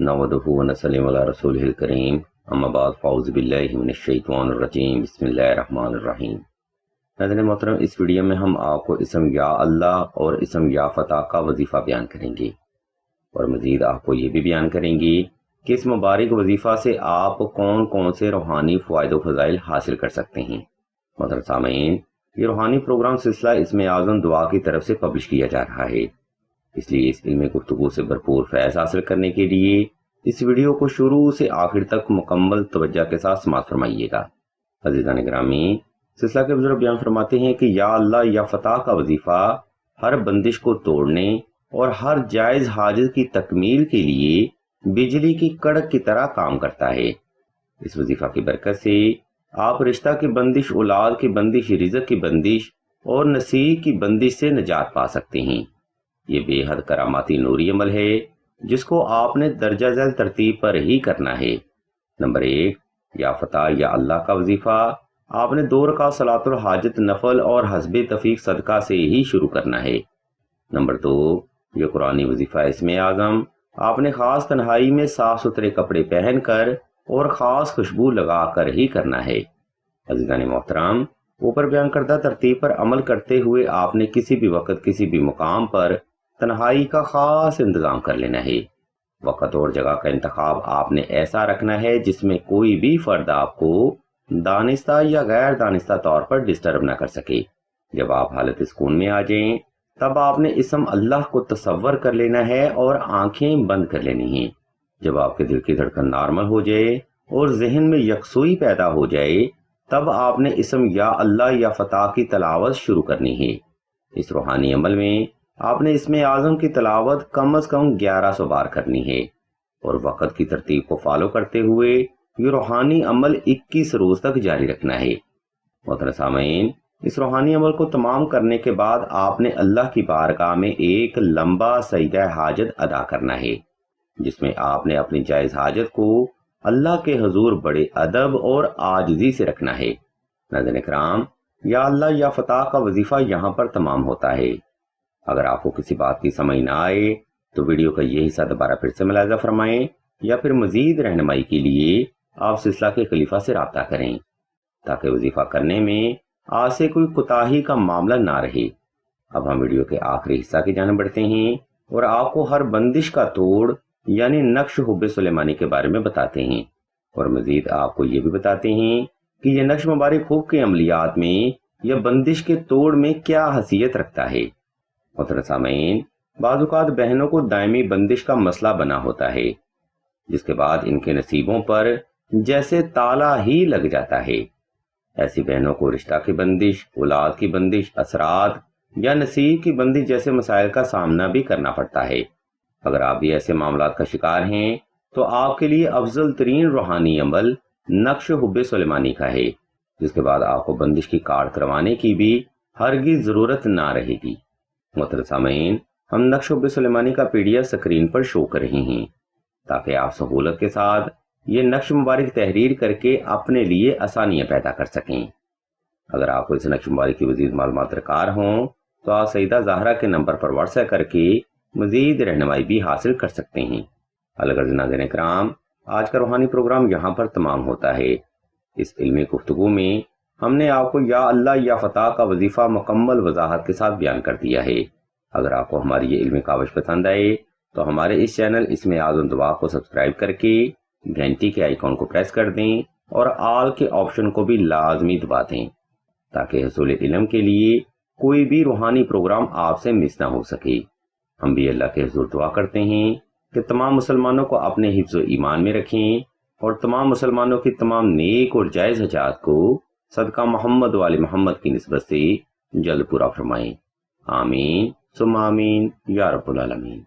नहमदुहु व नसल्लिमु अला रसूलिहिल करीम अम्मा बाद फ़अऊज़ु बिल्लाहि मिनश्शैतानिर रजीम बिस्मिल्लाहिर्रहमानिर रहीम। नाज़रीन मोहतरम, इस वीडियो में हम आपको इसम या अल्लाह और इसम या फ़ता का वजीफ़ा बयान करेंगे और मज़ीद आपको ये भी बयान करेंगे कि इस मुबारक वजीफ़ा से आप कौन कौन से रूहानी फ़वाइद व फ़ज़ाइल हासिल कर सकते हैं। मोहतरम सामीन, ये रूहानी प्रोग्राम सिलसिला इसमें आज़म दुआ की तरफ से पब्लिश किया जा रहा है, इसलिए इस इल्मी गुफ्तगू से भरपूर फैज़ हासिल करने के लिए इस वीडियो को शुरू से आखिर तक मुकम्मल तवज्जो के साथ समाअत फरमाइएगा। अज़ीज़ान गिरामी, सिलसिला के बुज़ुर्ग बयान फरमाते हैं कि या अल्लाह या फ़ता का वजीफ़ा हर बंदिश को तोड़ने और हर जायज़ हाजत की तकमील के लिए बिजली की कड़क की तरह काम करता है। इस वजीफ़ा की बरकत से आप रिश्ता की बंदिश, औलाद की बंदिश, रिज़्क़ की बंदिश और नसीब की बंदिश से निजात पा सकते हैं। ये बेहद करामाती नूरी अमल है जिसको आपने दर्जा झैल तरतीब पर ही करना है। नंबर 1, या फ़ता या अल्लाह का वजीफ़ा आपने 2 रकात सलातुल हाजत नफल और हस्बे तफीक सदका से ही शुरू करना है। नंबर 2, ये कुरानी वजीफ़ा इसमें आज़म आपने ख़ास तन्हाई में साफ़ सुथरे कपड़े पहनकर और ख़ास खुशबू लगाकर ही करना है। अज़ीज़ान मोहतरम, ऊपर बयान करदा तरतीब पर अमल करते हुए आपने किसी भी वक्त किसी भी मुकाम पर तन्हाई का ख़ास इंतज़ाम कर लेना है। वक्त और जगह का इंतखाब आपने ऐसा रखना है जिसमें कोई भी फ़र्द आपको दानिस्ता या गैर दानिस्ता तौर पर डिस्टर्ब न कर सके। जब आप हालत सुकून में आ जाएं तब आपने इसम अल्लाह को तसव्वुर कर लेना है और आंखें बंद कर लेनी हैं। जब आपके दिल की धड़कन नॉर्मल हो जाए और जहन में यकसुई पैदा हो जाए तब आपने इसम या अल्लाह या फ़ता की तलावत शुरू करनी है। इस रूहानी अमल में आपने इसमें आज़म की तलावत कम अज़ कम 1100 बार करनी है और वक़्त की तरतीब को फॉलो करते हुए ये रूहानी अमल 21 रोज़ तक जारी रखना है। मोहतरम सामीन, इस रूहानी अमल को तमाम करने के बाद आपने अल्लाह की बारगाह में एक लंबा सजदा हाजत अदा करना है जिसमें आपने अपनी जायज़ हाजत को अल्लाह के हुजूर बड़े अदब और आजिज़ी से रखना है। नाज़रीन इकराम, या अल्लाह या फ़ता का वजीफ़ा यहाँ पर तमाम होता है। अगर आपको किसी बात की समझ ना आए तो वीडियो का ये हिस्सा दोबारा फिर से मुलाज़ा फरमाएं या फिर मज़ीद रहनुमाई के लिए आप सिलसिला के खलीफा से रब्ता करें ताकि वजीफ़ा करने में आज से कोई कोताही का मामला ना रहे। अब हम वीडियो के आखिरी हिस्सा की जानिब बढ़ते हैं और आपको हर बंदिश का तोड़ यानी नक्श हुब्बे सुलेमानी के बारे में बताते हैं और मज़ीद आपको ये भी बताते हैं कि यह नक्श मुबारक हुब के अमलियात में या बंदिश के तोड़ में क्या हैसियत रखता है। मोहतरम सामीन, बाज़ औक़ात बहनों को दायमी बंदिश का मसला बना होता है जिसके बाद इनके नसीबों पर जैसे ताला ही लग जाता है। ऐसी बहनों को रिश्ता की बंदिश, औलाद की बंदिश, असरात या नसीब की बंदिश जैसे मसाइल का सामना भी करना पड़ता है। अगर आप भी ऐसे मामलात का शिकार हैं तो आपके लिए अफजल तरीन रूहानी अमल नक्श हुब्बे सुलेमानी का है जिसके बाद आपको बंदिश की कार्ड करवाने की भी हरगिज़ ज़रूरत ना रहेगी। मोहतरम सामीन, हम नक्श हुब्बे सुलेमानी का PDF स्क्रीन पर शो कर रहे हैं ताकि आप सहूलत के साथ ये नक्श मुबारक तहरीर करके अपने लिए आसानियाँ पैदा कर सकें। अगर आपको इस नक्श मुबारक की मज़ीद मालूमात दरकार हों तो आप सईदा ज़हरा के नंबर पर व्हाट्सएप करके मज़ीद रहनुमाई भी हासिल कर सकते हैं। अलगर्ज़ नाज़रीन इकराम, आज का रूहानी प्रोग्राम यहाँ पर तमाम होता है। इस इल्मी गुफ्तगू में हमने आपको या अल्लाह या फ़ता का वजीफ़ा मुकम्मल वजाहत के साथ बयान कर दिया है। अगर आपको हमारी ये इल्मी काविश पसंद आए तो हमारे इस चैनल इसमें आज़म दुआ को सब्सक्राइब करके घंटी के आइकॉन को प्रेस कर दें और आल के ऑप्शन को भी लाजमी दबा दें ताकि हुसूल इल्म के लिए कोई भी रूहानी प्रोग्राम आपसे मिस ना हो सके। हम भी अल्लाह के हुजूर दुआ करते हैं कि तमाम मुसलमानों को अपने हिफ्ज़ व ईमान में रखें और तमाम मुसलमानों की तमाम नेक और जायज़ हजात को सदका मोहम्मद वाले मोहम्मद की निस्बत से जल्द पूरा फरमाएं। आमीन सुम्मा आमीन या रब्बुल आलमीन।